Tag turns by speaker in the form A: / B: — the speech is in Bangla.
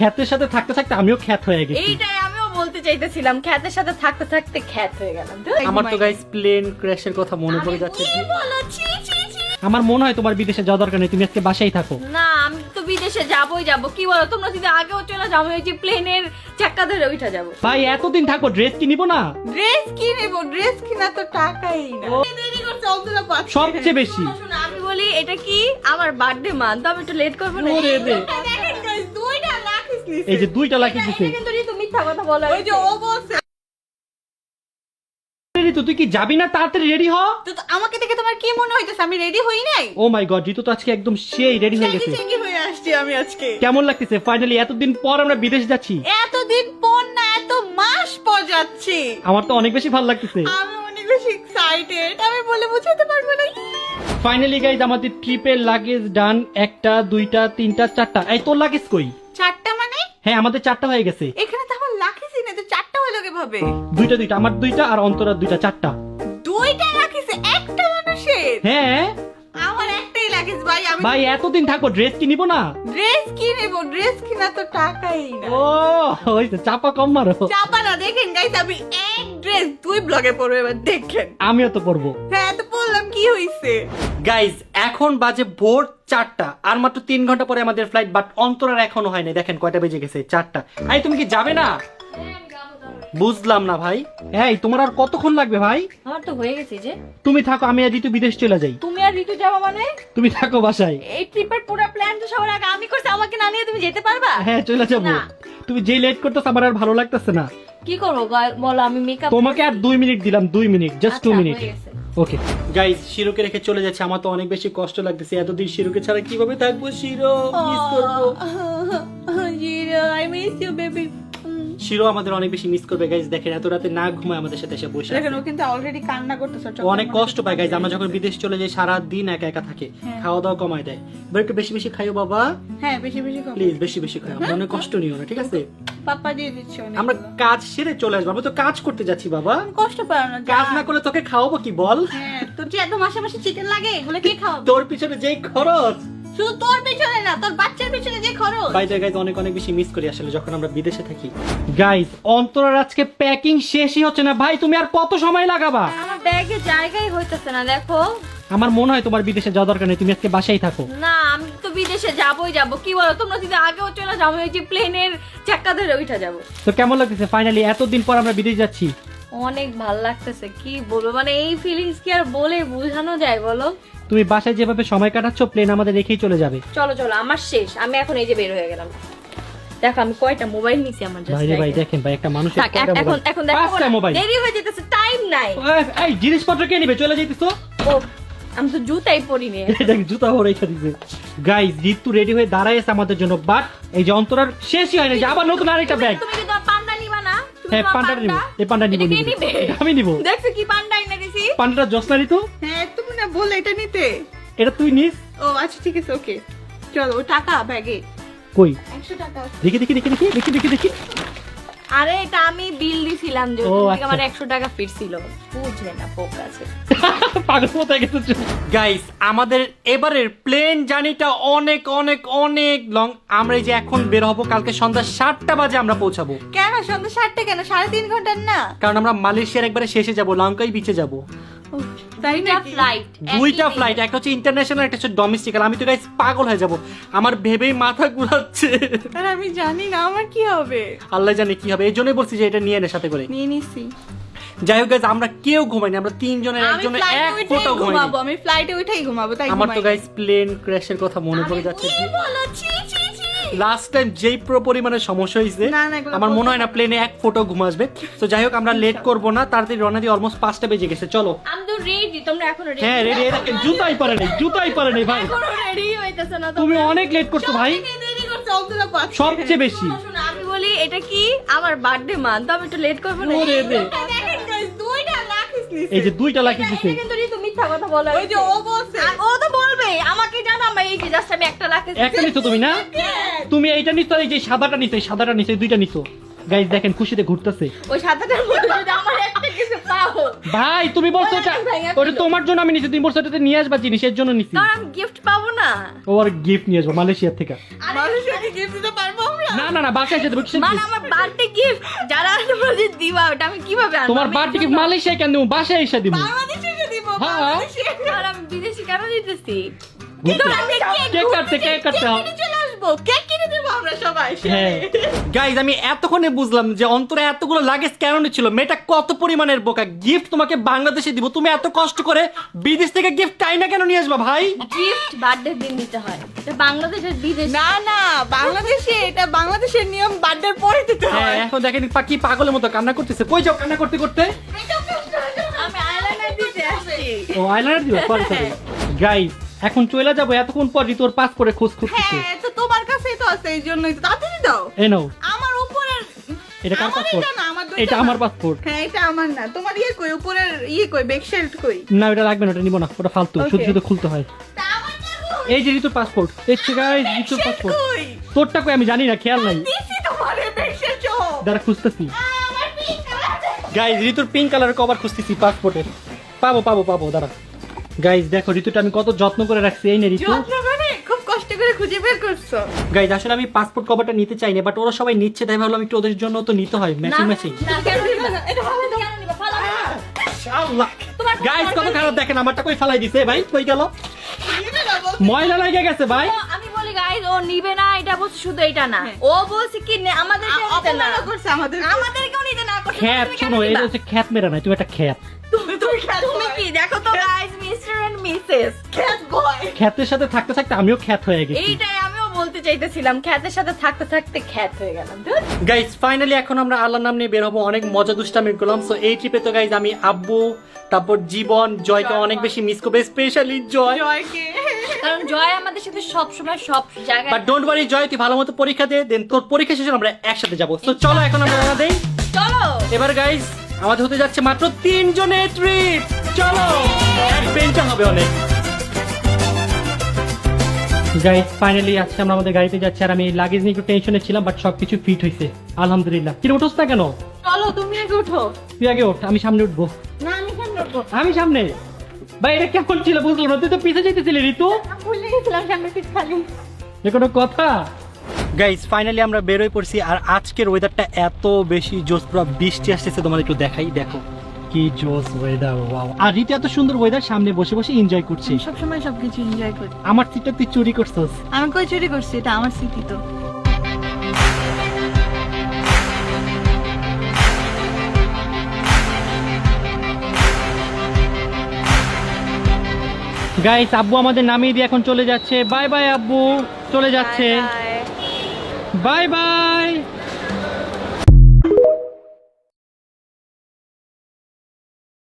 A: খ্যাতের সাথে থাকতে থাকতে আমিও খ্যাত হয়ে গেছি।
B: এইটাই আমিও বলতে চাইতেছিলাম, খ্যাতের সাথে থাকতে থাকতে খ্যাত হয়ে গেলাম।
A: আমার তো গাইস প্লেন ক্র্যাশের কথা মনে পড়ে যাচ্ছে।
B: কি বলো? ছি ছি ছি।
A: আমার মনে হয় তোমার বিদেশে যাওয়ার দরকার নেই, তুমি আজকে বাসায় থাকো।
B: না আমি তো বিদেশে যাবই যাব। কি বলো তোমরা যদি আগেও চলে যাও, আমি ওই যে প্লেনের চাকা ধরে উঠে যাব।
A: ভাই এতদিন থাকো, ড্রেস কি নিবো না?
B: ড্রেস কি নেব? ড্রেস কিনা তো টাকাই না। দেরি করতে অন্তত পাচ্ছি
A: সবচেয়ে বেশি।
B: শোনো, আমি বলি এটা কি আমার বার্থডে মান্থ, আমি একটু লেট করব না।
A: ওরে রে।
B: দেখেন গাইস, 2টা লাখিস নিছে।
A: এই যে 2টা লাখি দিছে।
B: এটা কিন্তু ঋতু মিথ্যা কথা বলে। ওই যে ও বলছে
A: ঋতু তুই কি যাবি না? তাড়াতাড়ি রেডি হ।
B: তো আমাকে দেখে তোমার কি মনে হইতেছে আমি রেডি হই নাই?
A: ও মাই গড, ঋতু তো আজকে একদম সেই রেডি হয়ে গেছে।
B: চেঞ্জ হয়ে আসছি আমি আজকে।
A: কেমন লাগতেছে ফাইনালি এতদিন পর আমরা বিদেশ যাচ্ছি?
B: এতদিন পর না, এত মাস পর যাচ্ছি।
A: আমার তো অনেক বেশি ভালো লাগতেছে।
B: আমি অনেক বেশি এক্সাইটেড, আমি বলে বোঝাতে পারবো না।
A: ফাইনালি গাইজ আমাদের ট্রিপের লাগেজ ডান। 1টা 2টা 3টা 4টা। এই তোর লাগেজ কই?
B: 4টা মানে?
A: হ্যাঁ আমাদের 4টা হয়ে গেছে।
B: এখানে তো আমার লাখিসই না, তো 4টা হলো কিভাবে?
A: 2টা আমার 2টা আর অন্তরার 2টা 4টা।
B: 2টা লাখিসে একটা মানুষের?
A: হ্যাঁ
B: আমার একটাই লাখিস ভাই। আমি
A: ভাই এতদিন থাকো, ড্রেস কি নিবো না?
B: ড্রেস কি নেব? ড্রেস কিনা তো টাকাই না।
A: ও হইছে, চাপা কম মারো।
B: চাপা না, দেখেন গাইস আমি এক ড্রেস 2 ব্লগে পরবো, এবার দেখেন।
A: আমিও তো পরবো।
B: হ্যাঁ তো বললাম কি হইছে।
A: গাইজ এখন বাজে ভোর 4টা, আর মাত্র 3 ঘন্টা পরে আমাদের ফ্লাইট, বাট অন্তরার এখনো হয়নি। দেখেন কয়টা বেজে গেছে, 4টা। আই তুমি কি যাবে না? বুঝলাম না ভাই। এই তোমার আর কতক্ষণ লাগবে ভাই?
B: আমার তো হয়ে গেছে যে।
A: তুমি থাকো, আমি আর ঋতু বিদেশ চলে যাই।
B: তুমি আর ঋতু যাবা মানে?
A: তুমি থাকো বাসায়।
B: এই ট্রিপের পুরো প্ল্যান তো সবার আগে আমি করছি, আমাকে না নিয়ে তুমি যেতে পারবা?
A: হ্যাঁ চলে যাবো।
B: না।
A: তুমি যেই লেট করতেছ আমার আর ভালো লাগতেছে না।
B: কি করবো বলো? আমি মেকআপ
A: তোমাকে আর 2 মিনিট দিলাম, 2 মিনিট, জাস্ট 2 মিনিট।
B: হয়ে গেছে।
A: ওকে গাইস, শিরোকে রেখে চলে যাচ্ছে। আমার তো অনেক বেশি কষ্ট লাগতেছে। এতদিন শিরোকে ছাড়া কিভাবে থাকবো? শিরো মিস করবো।
B: Shiro I miss you baby.
A: Shiro আমাদের অনেক বেশি মিস করবে গাইস। দেখেন এত রাতে না ঘুমায় আমাদের সাথে এসে বসে
B: দেখেন
A: আছে।
B: ও কিন্তু অলরেডি কান্না করতেছে।
A: ও অনেক কষ্ট পায় গাইস। আমরা যখন বিদেশ চলে যাই সারা দিন একা একা থাকে, খাওয়া দাওয়া কমায় দেয়। এবার একটু বেশি বেশি খাইও বাবা,
B: হ্যাঁ বেশি বেশি খাও।
A: প্লিজ বেশি বেশি খাও। আমরা অনেক কষ্ট নিও না, ঠিক আছে?
B: পাপা দিয়ে দিচ্ছে অনেক।
A: আমরা কাজ সেরে চলে আসবো। আমরা তো কাজ করতে যাচ্ছি বাবা।
B: কষ্ট পাও না।
A: কাজ না করে তোকে খাওয়াবো কি বল?
B: হ্যাঁ তোর যে এত মাসে মাসে চিকেন লাগে, এগুলো কে খাওয়াবে?
A: তোর পিছনে যেই খরচ।
B: শুধু তোর পিছনে না, তোর বাচ্চার পিছনে যে খরচ।
A: বাই দ্য গাইস, অনেক অনেক বেশি মিস করি আসলে যখন আমরা বিদেশে থাকি। গাইস অন্তরার আজকে প্যাকিং শেষই হচ্ছে না ভাই। তুমি আর কত সময় লাগাবা?
B: আমার ব্যাগে জায়গাই হইতেছে না, দেখো।
A: আমার মনে হয় তোমার বিদেশে যাওয়ার দরকার নেই, তুমি আজকে বাসায় থাকো।
B: না আমি তো বিদেশে যাবই যাব। কি বলো তোমরা যদি আগেও চলে যাও, আমি ওই যে প্লেনের চাকা ধরে উঠে যাব।
A: তো কেমন লাগতেছে ফাইনালি এতদিন পর আমরা বিদেশ যাচ্ছি?
B: অনেক ভালো লাগতেছে। কি বলবো, মানে এই ফিলিংস কি আর বলে বোঝানো যায় বলো?
A: তুমি বাসায় যেভাবে সময় কাটাচ্ছ, প্লেন আমাদের রেখেই চলে যাবে।
B: চলো চলো, আমার শেষ। আমি এখন এই যে বের হয়ে গেলাম। দেখো আমি কয়টা মোবাইল নিছি আমার জাস্ট।
A: ভাই রে ভাই, দেখেন ভাই একটা মানুষের
B: থাক, এখন দেখো
A: 5টা মোবাইল।
B: দেরি হয়ে যেতেছে, টাইম নাই।
A: এই জিনিসপত্র কে নিবে? চলে যাইতেছো?
B: ও আমি তো জুতাই পরিনি।
A: দেখ জুতা হয়ে রেখে দিছে। গাইস ঋতু রেডি হয়ে দাঁড়ায় আছে আমাদের জন্য, বাট এই যে অন্তরার শেষই হয় না, যে আবার নতুন আরেকটা ব্যাগ।
B: তুমি কি তোমার পান্ডা নিবা না? তুমি
A: হ্যাঁ
B: তোমার
A: পান্ডা নিব। এই পান্ডা নিব।
B: এটা কে নিবে?
A: আমি নিব।
B: দেখছো কি পান্ডা এনে দিছি?
A: পান্ডাটা জসনা ঋতু।
B: হ্যাঁ তুমি না বললে এটা নিতে।
A: এটা তুই নিস।
B: ও আচ্ছা ঠিক আছে, ওকে চলো। ও টাকা ব্যাগে
A: কই?
B: 100 টাকা।
A: দেখি দেখি দেখি দেখি দেখি দেখি দেখি।
B: আরে এটা আমি বিল দিছিলাম যে
A: ও,
B: ওখান থেকে
A: আচ্ছা।
B: আমার 100 টাকা ফিরছিল। বুঝলে না পোক আছে।
A: পাগল মতো গেছে। গাইস আমাদের এবারের প্লেন জার্নিটা অনেক অনেক অনেক লং। আমরা এই যে এখন বের হবো, কালকে সন্ধ্যা 7টা বাজে আমরা পৌঁছাবো।
B: কেন সন্ধ্যা 7টা কেন? 3.5 ঘন্টার না?
A: কারণ আমরা মালয়েশিয়ার একবারে শেষে যাব, লঙ্কাই বিচে যাব।
B: তাই না? ফ্লাইট
A: 2টা ফ্লাইট, একটা হচ্ছে ইন্টারন্যাশনাল, একটা হচ্ছে ডোমেস্টিক। আমি তো গাইস পাগল হয়ে যাব, আমার ভেবেই মাথা ঘুরাচ্ছে।
B: আর আমি জানি না আমার কি হবে।
A: আল্লাহ জানে কি হবে, এই জন্যই বলছি যে এটা নিয়ে নে সাথে করে।
B: নিয়ে নিছি।
A: যাই হোক গাইস, আমরা কেউ ঘুমাইনি, আমরা 3 জনের
B: আমি
A: একজনের
B: ফ্লাইটে
A: এক
B: উঠেই
A: ফোঁটাও ঘুমাইনি।
B: ঘুমাবো, আমি ফ্লাইটে উঠেই ঘুমাবো, তাই
A: আমার তো
B: ঘুমাই।
A: গাইস প্লেন ক্র্যাশের কথা মনে পড়ে যাচ্ছে।
B: কি বলো? ছি ছি ছি।
A: লাস্ট টাইম যেই পরিমাণে সমস্যা হয়েছে,
B: না, না, এগুলো
A: আমার মনে
B: বলতে
A: হয় না প্লেনে এক ফোঁটাও ঘুম আসবে। তো যাই হোক আমরা লেট করব না, তাড়াতাড়ি রওনা দিয়ে। অলমোস্ট 5টা বেজে গেছে, চলো।
B: আমি তো রেডি, তোমরা এখনো রেডি?
A: হ্যাঁ রেডি। এটাকে জুতাই পারে নাই, জুতাই পারে নাই ভাই।
B: এখনো রেডি হইতেছে না
A: তুমি অনেক লেট করছো ভাই,
B: দেরি করছো অন্তত পাচ্ছি।
A: সবচেয়ে বেশি।
B: শোনো আমি বলি এটা কি আমার বার্থডে মান্থ, আমি একটু লেট করব না?
A: ওরে রে।
B: দেখেন গাইস 2টা লাখিস নিছে।
A: এই যে 2টা লাখি দিছে।
B: এটা কিন্তু ঋতু মিথ্যা কথা বলে। ওই যে ও বলছে। ও তো বলবে, আমাকে জানো আমি এই যে জাস্ট আমি একটা লাখিস।
A: একটা নিছো তুমি না? তুমি এইটা নিছো, এই যে সাদাটা নিছো, এই সাদাটা নিছো, এই 2টা নিছো। গাইস দেখেন খুশিতে ঘুরতেছে।
B: ওই সাদাটার মধ্যে যদি আমার একটা কিছু পাবো।
A: ভাই তুমি বলছো
B: ওটা
A: এটা
B: ভেঙে
A: ওটা
B: ফেলো।
A: তোমার জন্য আমি নিছি, তুমি বলছো এটাতে নিয়ে আসবা জিনিস, এর জন্য নিছি।
B: কারণ আমি গিফট পাবো না।
A: ওর গিফট নিয়ে আসবো মালয়েশিয়া থেকে।
C: মানুষকে গিফট দিতে পারবো আমরা?
A: না না না, বাসায় এসে দেবো। কিসের
B: মানে
A: gift?
B: আমার বার্থডে গিফট যারা তোমরা যে দিবা ওটা আমি কিভাবে আনবো?
A: তোমার
B: আমি
A: বার্থডে
B: একজন-
A: মালয়েশিয়ায় কেন দেবো, বাসায় এসে দিব।
C: বাংলাদেশে এসে দিব,
A: হ্যাঁ।
C: বাংলাদেশে।
B: আর আমি বিদেশি কেন দিতেছি?
A: বুঝতে-
B: তোরা যে
A: কেক কাটতে হবে।
C: কিনে চলে আসবো, কেক কিনে দেবো আমরা সবাই।
A: হ্যাঁ গাইজ, আমি এতক্ষণে বুঝলাম যে অন্তরে এতগুলো লাগেজ কেন নিচ্ছিল। মেয়েটা কত পরিমাণের বোকা। গিফট তোমাকে বাংলাদেশে দিব, তুমি এত কষ্ট করে বিদেশ থেকে গিফট চাই না কেন নিয়ে আসবা ভাই?
B: গিফট বার্থডে দিন দিতে হয়। এটা বাংলাদেশের বিদেশ
C: না না, বাংলাদেশে এটা বাংলাদেশের নিয়ম, বার্থডে পরে দিতে
A: হ্যাঁ,
C: হয়।
A: এখন দেখেন কি পাগলের মতো কান্না করতেছে। কই যাও কান্না করতে করতে?
B: আমি আইলাইনার দিতে আসছি।
A: ও আইলাইনার দিবা, সরি সরি। গাইজ, এখন চলে যাবো, এতক্ষণ পর ঋতুর পাসপোর্টে খোঁজ খুঁজতেছে।
C: হ্যাঁ, তো তোমার কাছেই তো আছে, এই জন্যই তো তাড়াতাড়ি দাও।
A: এই নাও,
C: আমার উপরের
A: এটা কার
C: আমার
A: পাসপোর্ট?
C: এটা না, আমার দুইটা
A: এটা
C: না।
A: আমার পাসপোর্ট।
C: হ্যাঁ, এটা আমার না, তোমার ইয়ে কই, উপরের ইয়ে কই, বেকশেল্ট কই?
A: না ওটা লাগবে না, ওটা নিবো না, ওটা ফালতু,
C: Okay.
A: শুধু শুধু খুলতে হয়।
C: তা আমার কই?
A: এই যে ঋতুর পাসপোর্ট, এই গাইজ ঋতুর
C: বেকশেল্ট
A: পাসপোর্ট।
C: কই?
A: তোরটা কই আমি জানি না, খেয়াল নাই।
C: দিছি তোমারে বেকশেল্ট সহ।
A: দাঁড়া খুঁজতেছি।
C: আমার পিঙ্ক কালার।
A: গাইজ ঋতুর পিঙ্ক কালার কভার খুঁজতেছি পাসপোর্টের। পাবো পাবো পাবো, দাঁড়া। গাইজ দেখো ঋতুটা আমি কত যত্ন করে রাখছি। এই নে ঋতু।
C: যত্ন করে খুব কষ্ট করে খুঁজে বের করছো।
A: গাইজ আসলে আমি পাসপোর্ট কভারটা নিতে চাই না, বাট ওরা সবাই নিচ্ছে, তাই ভাবলাম একটু ওদের জন্য তো নিতে হয়, ম্যাচিং ম্যাচিং।
B: না, কেন দিবা?
C: এটা ভালো দাও।
B: কেন নিবা? ফালাও না।
A: আল্লাহ গাইজ কত খারাপ দেখেন, আমারটা কই ফালাই দিছে ভাই, কই গেল?
C: নিবে না বল।
A: ময়লা লাগে গেছে ভাই।
B: ও, আমি বলি গাইজ ও নিবে না, এটা বলছে শুধু এটা না।
C: হ্যাঁ।
B: ও বলছে কি আমাদের
C: অপমান করছে আমাদের।
B: আমাদেরকেও নিতে না করছে।
A: খ্যাত,
B: তুমি কেন
A: শোনো এই
B: নিবা?
A: হচ্ছে খ্যাত মেরা নাই, তুমি একটা খ্যাত।
C: তুমি খ্যাত
B: তুমি
C: boy।
B: কি দেখো তো গাইজ, মিস্টার এন্ড মিসেস।
C: খ্যাত বয়।
A: খ্যাতের সাথে থাকতে থাকতে আমিও খ্যাত হয়ে গেছি।
B: এইটাই আমিও বলতে চাইতেছিলাম, খ্যাতের সাথে থাকতে থাকতে খ্যাত হয়ে গেলাম। ধুর।
A: গাইজ ফাইনালি এখন আমরা আল্লাহর নাম নিয়ে বের হবো, অনেক মজা দুষ্টামি করলাম। সো এই ট্রিপে তো গাইজ আমি আব্বু, তারপর জীবন, জয়কে অনেক বেশি মিস করবে, স্পেশালি জয়।
C: জয়কে।
B: কারণ জয় আমাদের সাথে সব সময় সব জায়গায়।
A: বাট ডোন্ট ওয়ারি জয়, তুই ভালো মতো পরীক্ষা দে, দেন তোর পরীক্ষা শেষে আমরা একসাথে যাবো। তো চলো এখন আমরা রওনা দেই।
B: চলো।
A: এবার গাইজ আমাদের হতে যাচ্ছে মাত্র 3 জনের ট্রিপ। চলো, অ্যাডভেঞ্চার হবে অনেক। গাইজ ফাইনালি আজকে আমরা আমাদের গাড়িতে যাচ্ছি, আর আমি লাগেজ নিয়ে একটু টেনশনে ছিলাম, বাট সবকিছু ফিট হয়েছে আলহামদুলিল্লাহ। কি রে, উঠোস না কেন?
C: চলো তুমি আগে উঠো।
A: তুই আগে ওঠ, আমি সামনে উঠবো।
C: না আমি সামনে উঠবো।
A: আমি সামনে। ভাই এটা কেমন ছিল বুঝলো না, তুই তো পিছে যেতেছিলি ঋতু।
C: আমি ভুলে গেছিলাম সামনে পিঠ খালি।
A: এ কোনো কথা? গাইজ ফাইনালি আমরা বেরোয় পড়ছি, আর আজকের ওয়েদারটা এত বেশি জোস, পুরো বৃষ্টি আসতেছে, তোমাদের একটু দেখাই, দেখো কি জোস ওয়েদার। ওয়াও, আর ঋতু এত সুন্দর ওয়েদার, সামনে বসে বসে এনজয় করছি।
C: সবসময় সবকিছু এনজয় করি।
A: আমার সিটটা তুই চুরি করছস।
C: আমি কই চুরি করছি, এটা আমার স্মৃতি তো।
A: গাইস আব্বু আমাদের নামিয়ে দিয়ে এখন চলে যাচ্ছে। বাই বাই আব্বু, চলে যাচ্ছে। Bye bye.